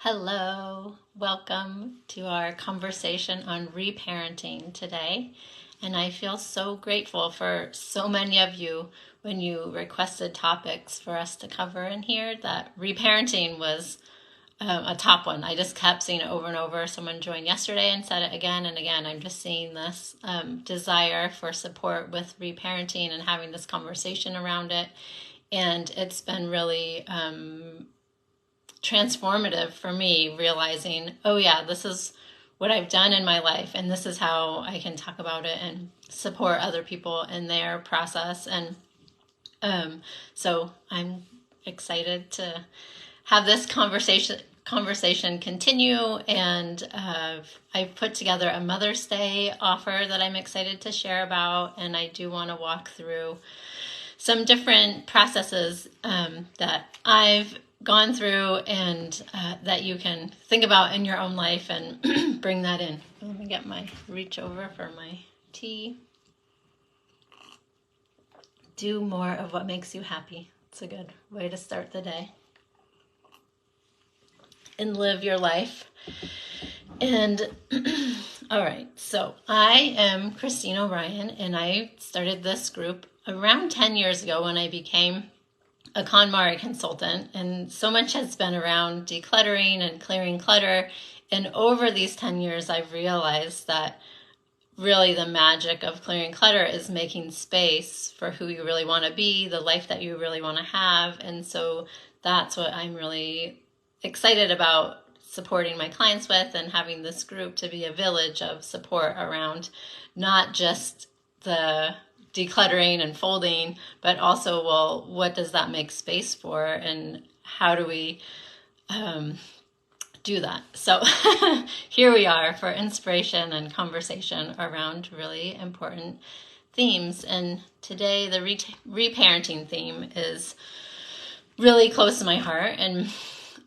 Hello, welcome to our conversation on reparenting today. And I feel so grateful for so many of you when you requested topics for us to cover in here that reparenting was a top one. I just kept seeing it over and over. Someone joined yesterday and said it again and again. I'm just seeing this desire for support with reparenting and having this conversation around it. And it's been really transformative for me, realizing, oh yeah, this is what I've done in my life, and this is how I can talk about it and support other people in their process. And so I'm excited to have this conversation continue. And I've put together a Mother's Day offer that I'm excited to share about, and I do want to walk through some different processes that I've gone through and that you can think about in your own life and bring that in. Let me get my reach over for my tea. Do more of what makes you happy. It's a good way to start the day. And live your life. And all right, so I am Christine O'Brien, and I started this group around 10 years ago when I became a KonMari consultant, and so much has been around decluttering and clearing clutter. And over these 10 years, I've realized that really the magic of clearing clutter is making space for who you really want to be, the life that you really want to have. And so that's what I'm really excited about supporting my clients with, and having this group to be a village of support around not just the decluttering and folding, but also, well, what does that make space for, and how do we do that? So here we are for inspiration and conversation around really important themes. And today the reparenting theme is really close to my heart. And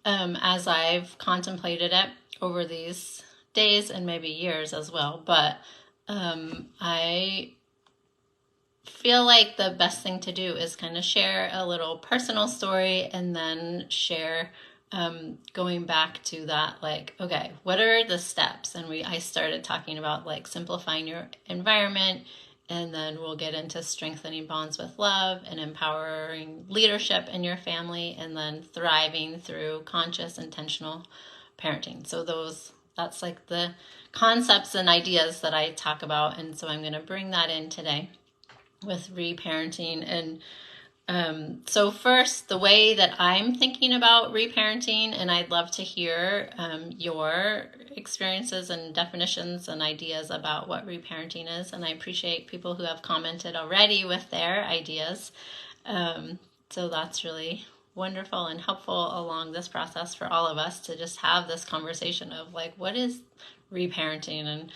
as I've contemplated it over these days and maybe years as well, but I feel like the best thing to do is kind of share a little personal story, and then share going back to that, like, okay, what are the steps? And I started talking about like simplifying your environment, and then we'll get into strengthening bonds with love and empowering leadership in your family, and then thriving through conscious, intentional parenting. So that's like the concepts and ideas that I talk about. And so I'm going to bring that in today with reparenting. And so first, the way that I'm thinking about reparenting, and I'd love to hear your experiences and definitions and ideas about what reparenting is. And I appreciate people who have commented already with their ideas. So that's really wonderful and helpful along this process for all of us to just have this conversation of like, what is reparenting, and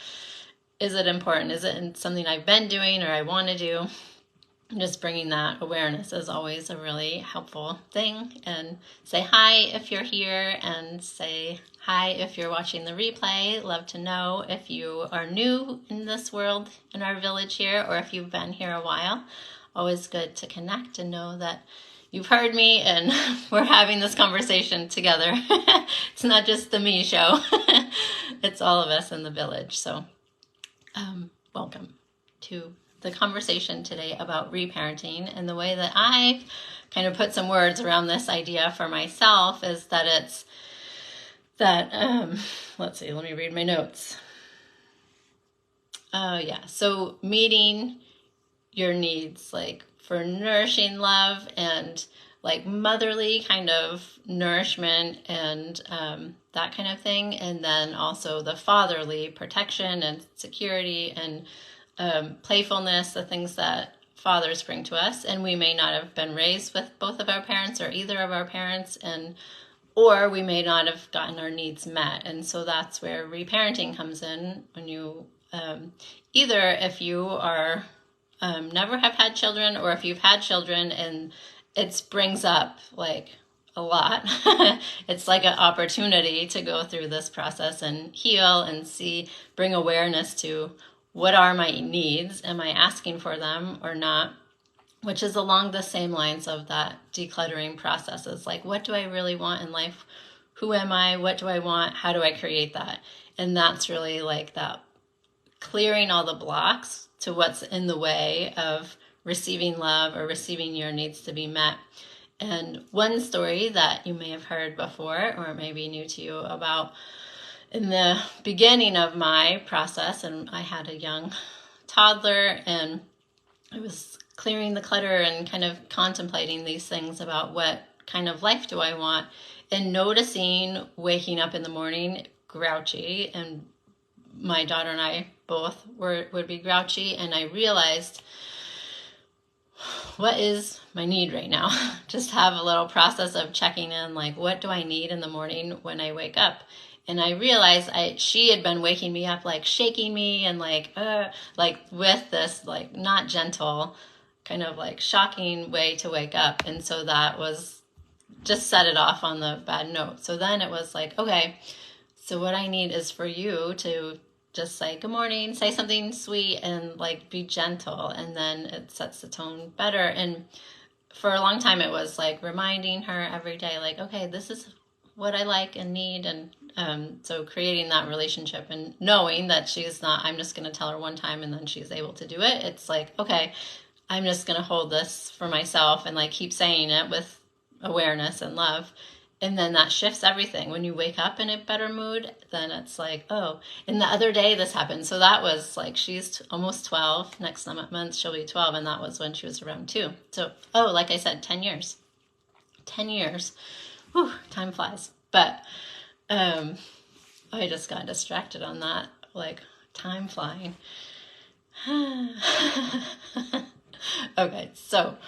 is it important? Is it something I've been doing or I want to do? Just bringing that awareness is always a really helpful thing. And say hi if you're here, and say hi if you're watching the replay. Love to know if you are new in this world, in our village here, or if you've been here a while. Always good to connect and know that you've heard me and we're having this conversation together. It's not just the me show. It's all of us in the village. So welcome to the conversation today about reparenting. And the way that I've kind of put some words around this idea for myself is that it's that, let's see, let me read my notes. Oh yeah, so meeting your needs, like for nourishing love and like motherly kind of nourishment and that kind of thing. And then also the fatherly protection and security and playfulness, the things that fathers bring to us. And we may not have been raised with both of our parents or either of our parents, or we may not have gotten our needs met. And so that's where reparenting comes in, when you either if you are never have had children, or if you've had children and it brings up like a lot. It's like an opportunity to go through this process and heal and bring awareness to what are my needs? Am I asking for them or not? Which is along the same lines of that decluttering process. It's like, what do I really want in life who am I? What do I want? How do I create that? And that's really like that clearing all the blocks to what's in the way of receiving love or receiving your needs to be met. And one story that you may have heard before or maybe new to you about in the beginning of my process, and I had a young toddler and I was clearing the clutter and kind of contemplating these things about what kind of life do I want, and noticing waking up in the morning grouchy, and my daughter and I both would be grouchy, and I realized, what is my need right now? Just have a little process of checking in, like, what do I need in the morning when I wake up? And I realized she had been waking me up, like shaking me and like with this like not gentle, kind of like shocking way to wake up. And so that was just set it off on the bad note. So then it was like, okay, so what I need is for you to just say good morning, say something sweet, and like be gentle, and then it sets the tone better. And for a long time it was like reminding her every day, like, okay, this is what I like and need. And so creating that relationship and knowing that she's not, I'm just going to tell her one time and then she's able to do it. It's like, okay, I'm just going to hold this for myself and like keep saying it with awareness and love. And then that shifts everything. When you wake up in a better mood, then it's like, oh, and the other day this happened. So that was like, she's almost 12. Next month she'll be 12. And that was when she was around 2. So, like I said, 10 years. 10 years. Whew, time flies. But I just got distracted on that, like time flying. Okay, so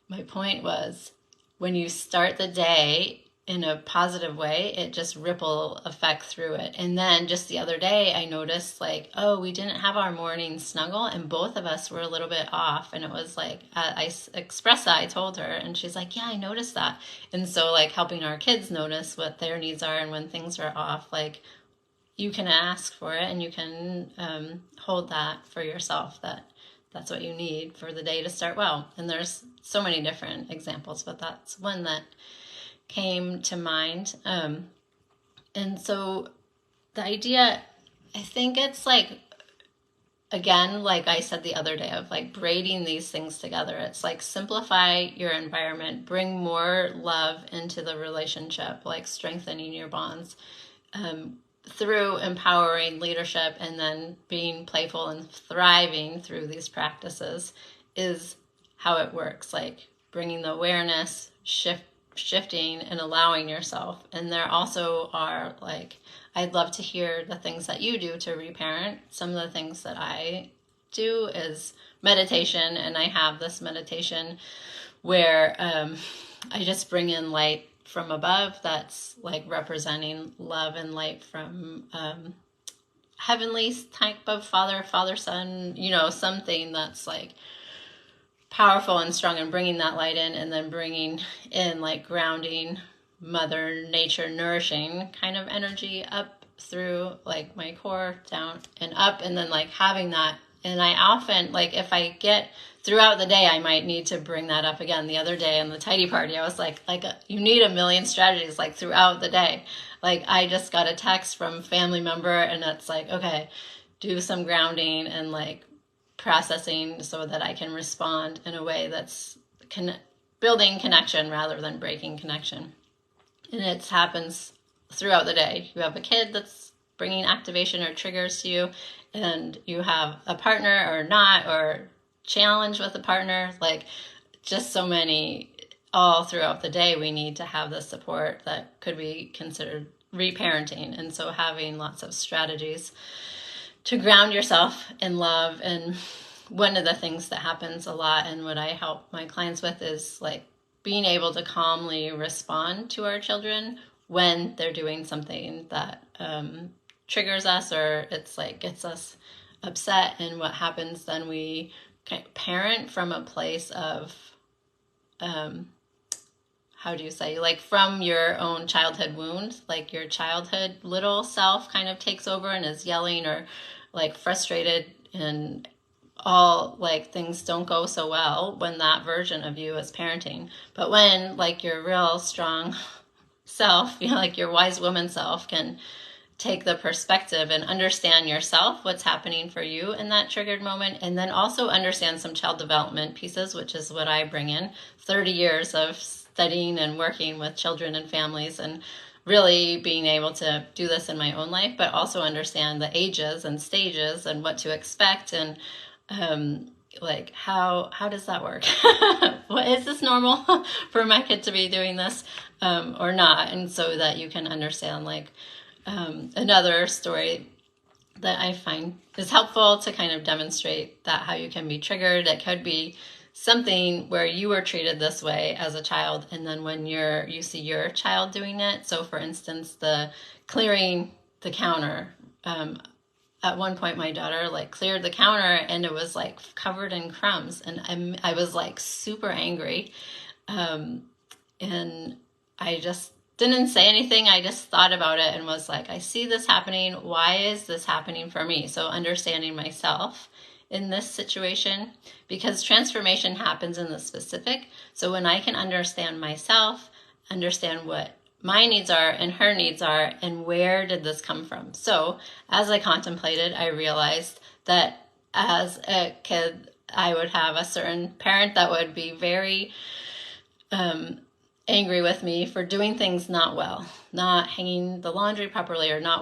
my point was, when you start the day in a positive way, it just ripple effect through it. And then just the other day, I noticed like, we didn't have our morning snuggle, and both of us were a little bit off. And it was like, I expressed that, I told her, and she's like, yeah, I noticed that. And so like helping our kids notice what their needs are, and when things are off, like you can ask for it and you can hold that for yourself, that's what you need for the day to start well. And there's so many different examples, but that's one that came to mind. And so the idea, I think it's like, again, like I said the other day, of like braiding these things together. It's like simplify your environment, bring more love into the relationship, like strengthening your bonds through empowering leadership, and then being playful and thriving through these practices is how it works. Like bringing the awareness, shifting and allowing yourself. And there also are like, I'd love to hear the things that you do to reparent. Some of the things that I do is meditation, and I have this meditation where I just bring in light from above, that's like representing love and light from heavenly type of father, son, something that's like powerful and strong, and bringing that light in, and then bringing in like grounding, mother nature, nourishing kind of energy up through like my core, down and up, and then like having that. And I often, like if I get throughout the day, I might need to bring that up again. The other day in the tidy party, I was like you need a million strategies like throughout the day. Like I just got a text from a family member, and it's like, okay, do some grounding and like processing so that I can respond in a way that's building connection rather than breaking connection. And it happens throughout the day. You have a kid that's bringing activation or triggers to you, and you have a partner or not, or challenge with a partner, like just so many all throughout the day. We need to have the support that could be considered reparenting. And so having lots of strategies to ground yourself in love. And one of the things that happens a lot, and what I help my clients with, is like being able to calmly respond to our children when they're doing something that triggers us, or it's like gets us upset. And what happens then, we parent from a place of how do you say, like from your own childhood wound, like your childhood little self kind of takes over and is yelling or like frustrated, and all like things don't go so well when that version of you is parenting. But when like your real strong self, like your wise woman self, can take the perspective and understand yourself, what's happening for you in that triggered moment, and then also understand some child development pieces, which is what I bring in. 30 years of studying and working with children and families, and really being able to do this in my own life, but also understand the ages and stages and what to expect, and like how does that work? What, is this normal for my kid to be doing this or not? And so that you can understand, like, another story that I find is helpful to kind of demonstrate that how you can be triggered. It could be something where you were treated this way as a child, and then when you see your child doing it. So for instance, the clearing the counter. At one point, my daughter like cleared the counter and it was like covered in crumbs, and I was like super angry, and I just didn't say anything. I just thought about it and was like, I see this happening. Why is this happening for me? So understanding myself in this situation, because transformation happens in the specific. So when I can understand myself, understand what my needs are and her needs are, and where did this come from? So as I contemplated, I realized that as a kid, I would have a certain parent that would be very angry with me for doing things not well, not hanging the laundry properly, or not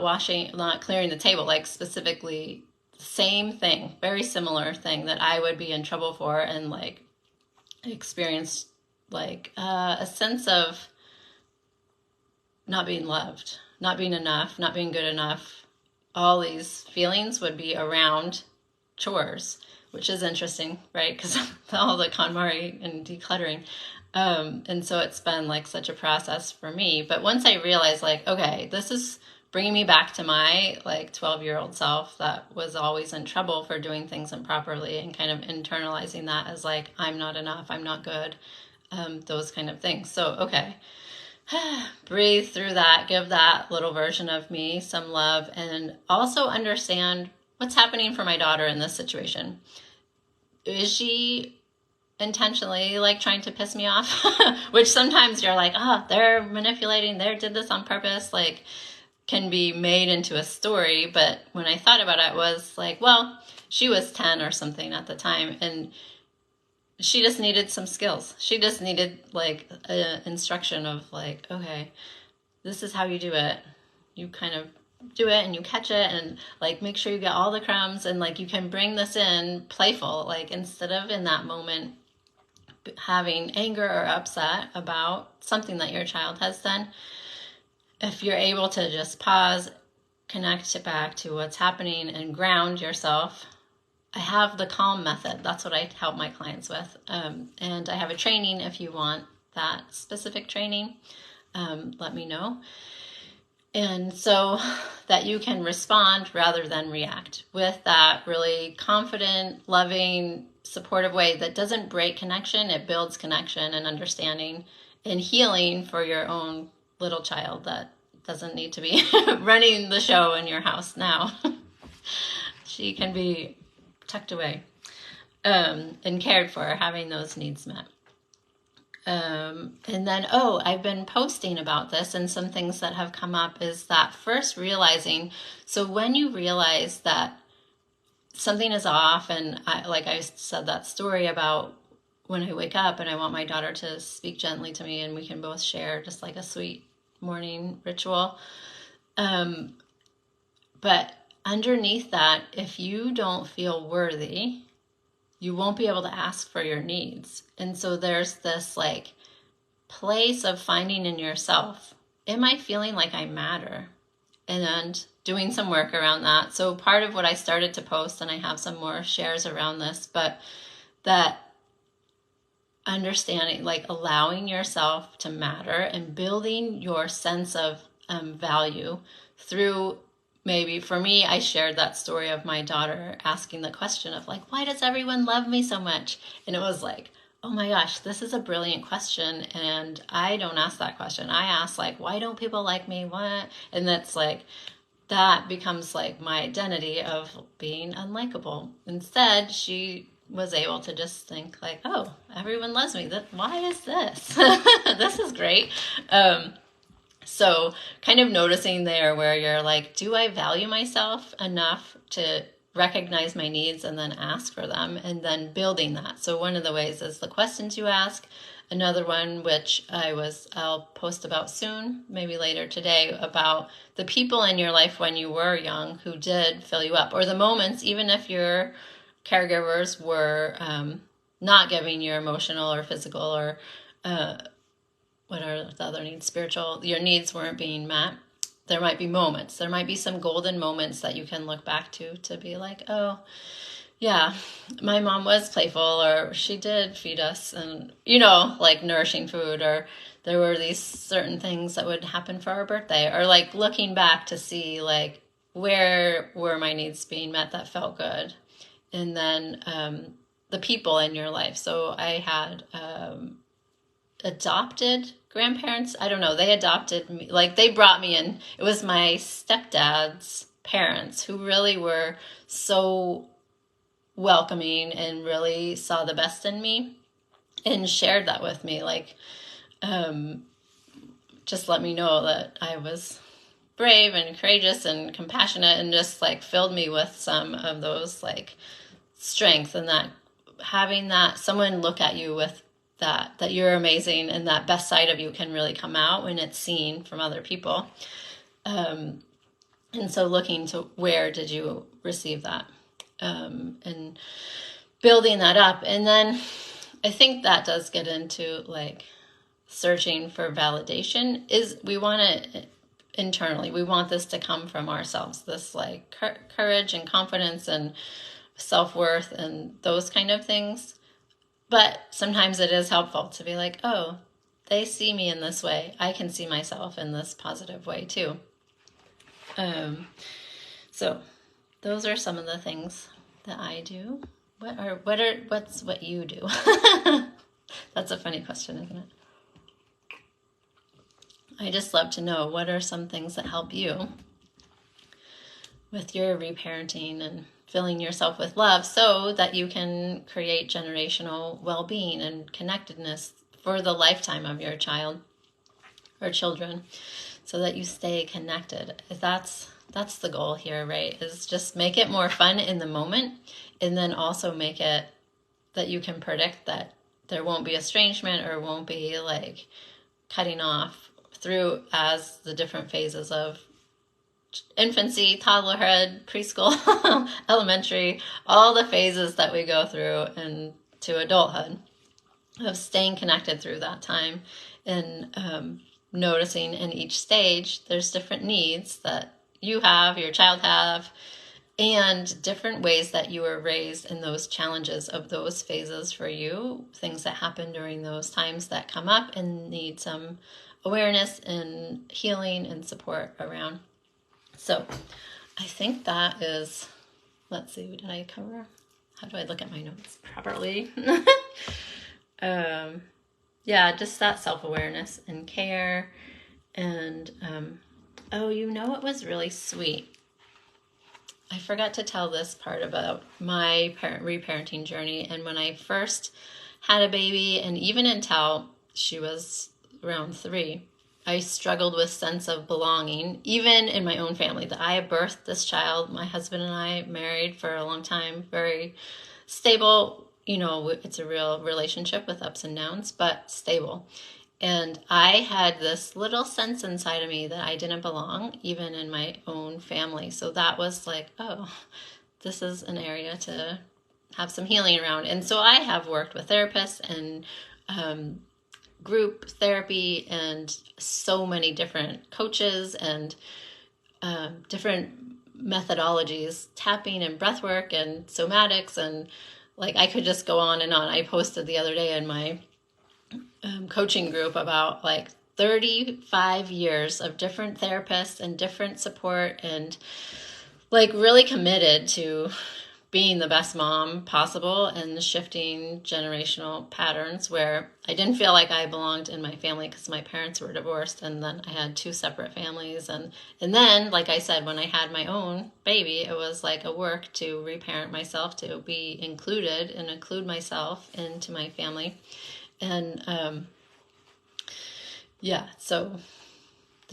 clearing the table, like specifically same thing, very similar thing that I would be in trouble for, and like experience like a sense of not being loved, not being enough, not being good enough. All these feelings would be around chores, which is interesting, right? Because all the KonMari and decluttering. And so it's been like such a process for me. But once I realized, like, okay, this is bringing me back to my like 12-year-old self that was always in trouble for doing things improperly, and kind of internalizing that as like, I'm not enough, I'm not good, those kind of things. So, okay, breathe through that, give that little version of me some love, and also understand what's happening for my daughter in this situation. Is she intentionally like trying to piss me off? Which sometimes you're like, oh, they're manipulating, they did this on purpose, like can be made into a story. But when I thought about it, was like, well, she was 10 or something at the time, and she just needed some skills. She just needed like an instruction of like, okay, this is how you do it. You kind of do it and you catch it, and like make sure you get all the crumbs, and like you can bring this in playful, like instead of in that moment having anger or upset about something that your child has done. If you're able to just pause, connect it back to what's happening, and ground yourself. I have the calm method. That's what I help my clients with. And I have a training. If you want that specific training, let me know. And so that you can respond rather than react with that really confident, loving, supportive way that doesn't break connection. It builds connection and understanding and healing for your own little child that doesn't need to be running the show in your house now. She can be tucked away and cared for, having those needs met. And then, I've been posting about this, and some things that have come up is that first realizing, so when you realize that something is off, and I said that story about when I wake up and I want my daughter to speak gently to me, and we can both share just like a sweet morning ritual. But underneath that, if you don't feel worthy, you won't be able to ask for your needs. And so there's this like place of finding in yourself, am I feeling like I matter? And doing some work around that. So part of what I started to post, and I have some more shares around this, but that understanding, like allowing yourself to matter and building your sense of value through, maybe for me, I shared that story of my daughter asking the question of like, why does everyone love me so much? And it was like, oh my gosh, this is a brilliant question. And I don't ask that question. I ask like, why don't people like me? What? And that's like, that becomes like my identity of being unlikable. Instead, she was able to just think like, oh, everyone loves me. Why is this? This is great. So kind of noticing there where you're like, do I value myself enough to recognize my needs and then ask for them, and then building that. So one of the ways is the questions you ask. Another one, which I'll post about soon, maybe later today, about the people in your life when you were young who did fill you up, or the moments, even if your caregivers were not giving your emotional or physical or what are the other needs, spiritual, your needs weren't being met. There might be moments. There might be some golden moments that you can look back to be like, oh, yeah, my mom was playful, or she did feed us and, like nourishing food, or there were these certain things that would happen for our birthday, or like looking back to see like where were my needs being met that felt good. And then the people in your life. So I had adopted grandparents. I don't know. They adopted me. Like they brought me in. It was my stepdad's parents who really were so welcoming and really saw the best in me and shared that with me. Like, just let me know that I was brave and courageous and compassionate, and just like filled me with some of those like strength, and that having that someone look at you with that you're amazing, and that best side of you can really come out when it's seen from other people. And so looking to where did you receive that, and building that up. And then I think that does get into like searching for validation. Is we want to internally, we want this to come from ourselves, this like courage and confidence and self-worth and those kind of things. But sometimes it is helpful to be like, oh, they see me in this way, I can see myself in this positive way too. So those are some of the things that I do. What's what you do? That's a funny question, isn't it? I just love to know, what are some things that help you with your reparenting and filling yourself with love so that you can create generational well-being and connectedness for the lifetime of your child or children, so that you stay connected. That's the goal here, right? Is just make it more fun in the moment, and then also make it that you can predict that there won't be estrangement or won't be like cutting off through as the different phases of infancy, toddlerhood, preschool, elementary, all the phases that we go through and to adulthood, of staying connected through that time, and noticing in each stage there's different needs that you have, your child have, and different ways that you were raised, and those challenges of those phases for you, things that happen during those times that come up and need some awareness and healing and support around. So I think that is, let's see, did I cover? How do I look at my notes properly? Yeah, just that self-awareness and care. And, it was really sweet. I forgot to tell this part about my reparenting journey. And when I first had a baby, and even until she was around 3, I struggled with sense of belonging, even in my own family, that I had birthed this child. My husband and I married for a long time, very stable. It's a real relationship with ups and downs, but stable. And I had this little sense inside of me that I didn't belong, even in my own family. So that was like, oh, this is an area to have some healing around. And so I have worked with therapists and group therapy and so many different coaches and different methodologies, tapping and breathwork and somatics, and like I could just go on and on. I posted the other day in my coaching group about like 35 years of different therapists and different support, and like really committed to being the best mom possible and shifting generational patterns where I didn't feel like I belonged in my family because my parents were divorced, and then I had 2 separate families. And then, like I said, when I had my own baby, it was like a work to reparent myself, to be included and include myself into my family. And so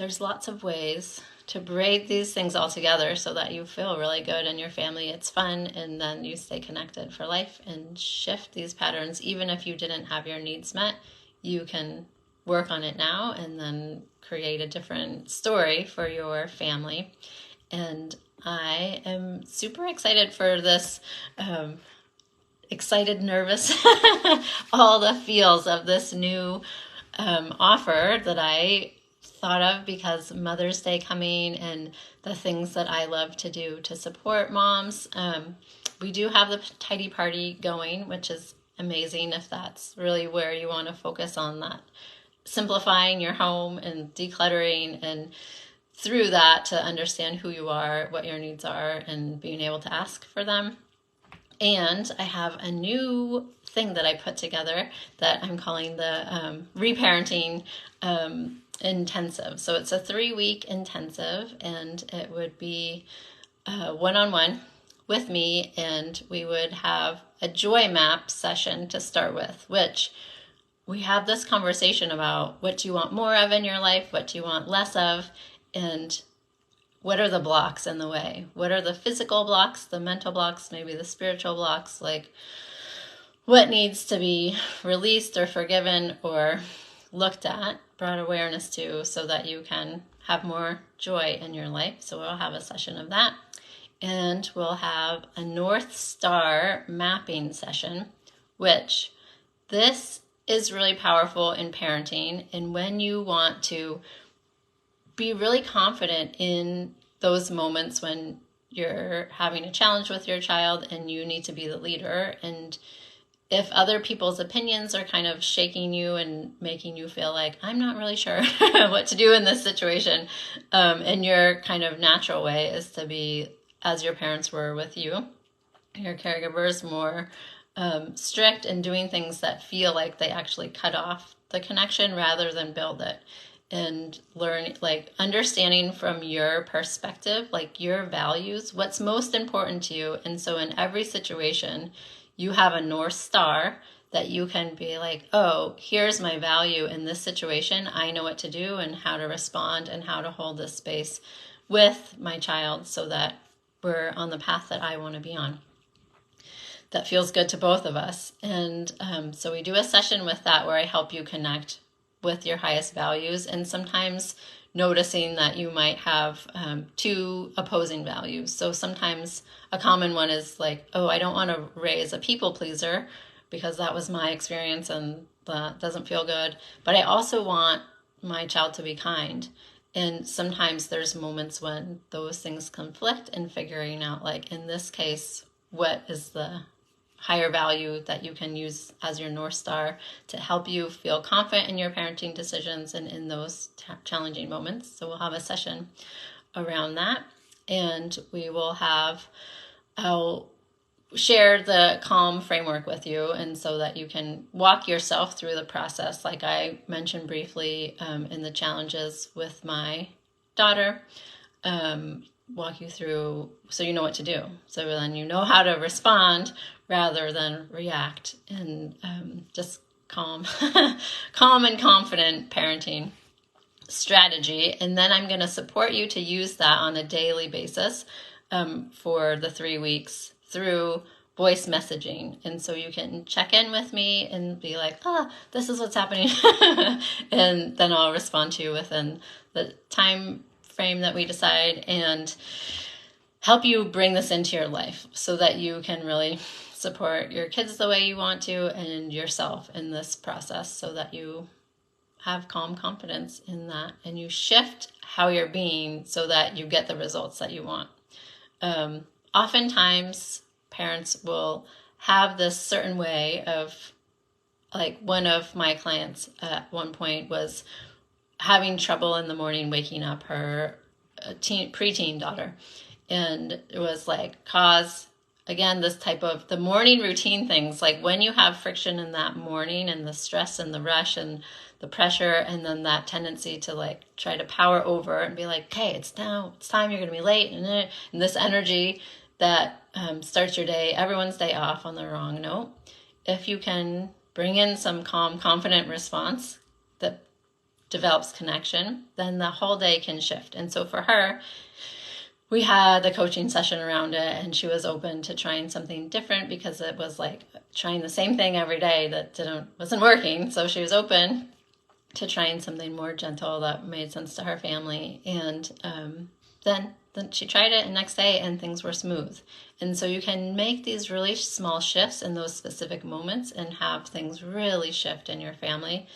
there's lots of ways to braid these things all together so that you feel really good in your family. It's fun, and then you stay connected for life and shift these patterns. Even if you didn't have your needs met, you can work on it now and then create a different story for your family. And I am super excited for this, excited, nervous, all the feels of this new offer that I thought of because Mother's Day coming and the things that I love to do to support moms. We do have the tidy party going, which is amazing if that's really where you want to focus on that. Simplifying your home and decluttering, and through that to understand who you are, what your needs are, and being able to ask for them. And I have a new thing that I put together that I'm calling the Reparenting intensive. So it's a 3-week intensive, and it would be one-on-one with me, and we would have a joy map session to start with, which we have this conversation about what do you want more of in your life, what do you want less of, and what are the blocks in the way? What are the physical blocks, the mental blocks, maybe the spiritual blocks, like what needs to be released or forgiven or looked at, brought awareness to, so that you can have more joy in your life. So we'll have a session of that. And we'll have a North Star mapping session, which this is really powerful in parenting. And when you want to be really confident in those moments when you're having a challenge with your child and you need to be the leader, and if other people's opinions are kind of shaking you and making you feel like, I'm not really sure what to do in this situation, and your kind of natural way is to be, as your parents were with you, your caregivers, more strict and doing things that feel like they actually cut off the connection rather than build it. And learn, like understanding from your perspective, like your values, what's most important to you. And so in every situation, you have a North Star that you can be like, oh, here's my value in this situation. I know what to do and how to respond and how to hold this space with my child so that we're on the path that I want to be on. That feels good to both of us. And so we do a session with that where I help you connect with your highest values, and sometimes noticing that you might have two opposing values. So sometimes a common one is like, oh, I don't want to raise a people pleaser because that was my experience and that doesn't feel good. But I also want my child to be kind. And sometimes there's moments when those things conflict, and figuring out, like in this case, what is the higher value that you can use as your North Star to help you feel confident in your parenting decisions and in those challenging moments. So we'll have a session around that, and I'll share the calm framework with you, and so that you can walk yourself through the process, like I mentioned briefly in the challenges with my daughter. Walk you through so you know what to do. So then you know how to respond rather than react, and just calm and confident parenting strategy. And then I'm going to support you to use that on a daily basis for the 3 weeks through voice messaging. And so you can check in with me and be like, this is what's happening. And then I'll respond to you within the time frame that we decide, and help you bring this into your life so that you can really support your kids the way you want to, and yourself in this process, so that you have calm confidence in that, and you shift how you're being so that you get the results that you want. Oftentimes parents will have this certain way of, like one of my clients at one point was having trouble in the morning waking up her preteen daughter. And it was like again, this type of the morning routine things, like when you have friction in that morning and the stress and the rush and the pressure, and then that tendency to like try to power over and be like, okay, it's time, you're going to be late. And this energy that starts your day, everyone's day off on the wrong note. If you can bring in some calm, confident response that develops connection, then the whole day can shift. And so for her, we had the coaching session around it, and she was open to trying something different because it was like trying the same thing every day that wasn't working. So she was open to trying something more gentle that made sense to her family. And then she tried it the next day and things were smooth. And so you can make these really small shifts in those specific moments and have things really shift in your family.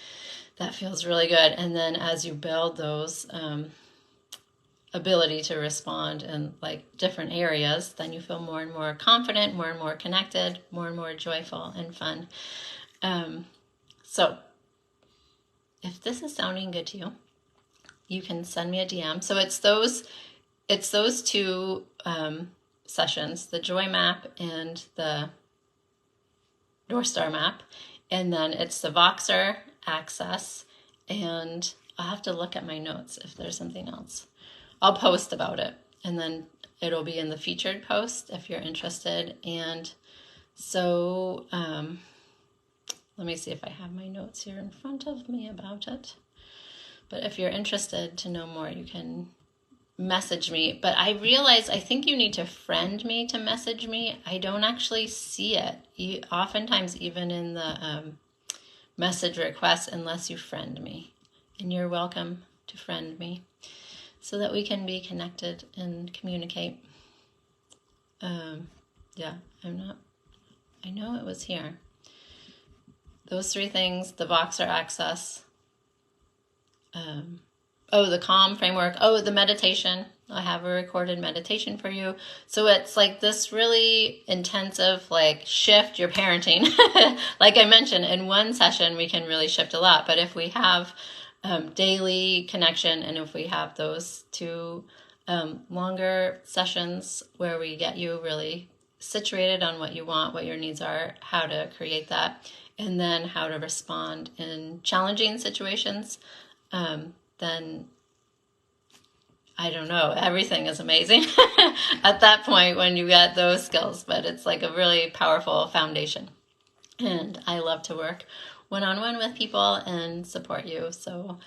That feels really good. And then as you build those ability to respond in like different areas, then you feel more and more confident, more and more connected, more and more joyful and fun. So if this is sounding good to you, you can send me a DM. So it's those two sessions, the Joy Map and the North Star Map. And then it's the Voxer Access. And I'll have to look at my notes if there's something else. I'll post about it. And then it'll be in the featured post if you're interested. And so let me see if I have my notes here in front of me about it. But if you're interested to know more, you can message me. But I realize I think you need to friend me to message me. I don't actually see it. Oftentimes, even in the message requests, unless you friend me. And you're welcome to friend me so that we can be connected and communicate. Yeah, I know it was here. Those three things, the Voxer Access, the Calm Framework, the meditation. I have a recorded meditation for you. So it's like this really intensive, like, shift your parenting. Like I mentioned, in one session, we can really shift a lot. But if we have daily connection, and if we have those two longer sessions where we get you really situated on what you want, what your needs are, how to create that, and then how to respond in challenging situations, then I don't know, everything is amazing at that point when you get those skills, but it's like a really powerful foundation. And I love to work one-on-one with people and support you. So,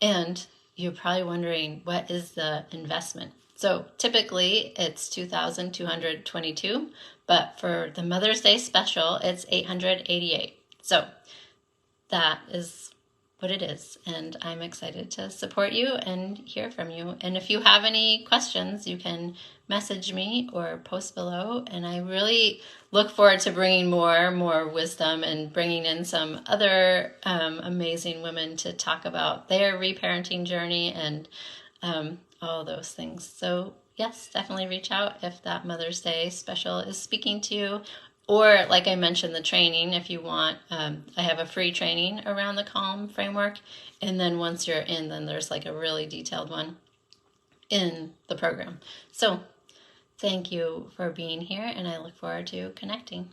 and you're probably wondering, what is the investment? So typically it's $2,222, but for the Mother's Day special, it's $888. So that is what it is, and I'm excited to support you and hear from you. And if you have any questions, you can message me or post below, and I really look forward to bringing more wisdom and bringing in some other amazing women to talk about their reparenting journey and all those things. So yes, definitely reach out if that Mother's Day special is speaking to you. Or, like I mentioned, the training, if you want, I have a free training around the Calm Framework. And then once you're in, then there's like a really detailed one in the program. So thank you for being here, and I look forward to connecting.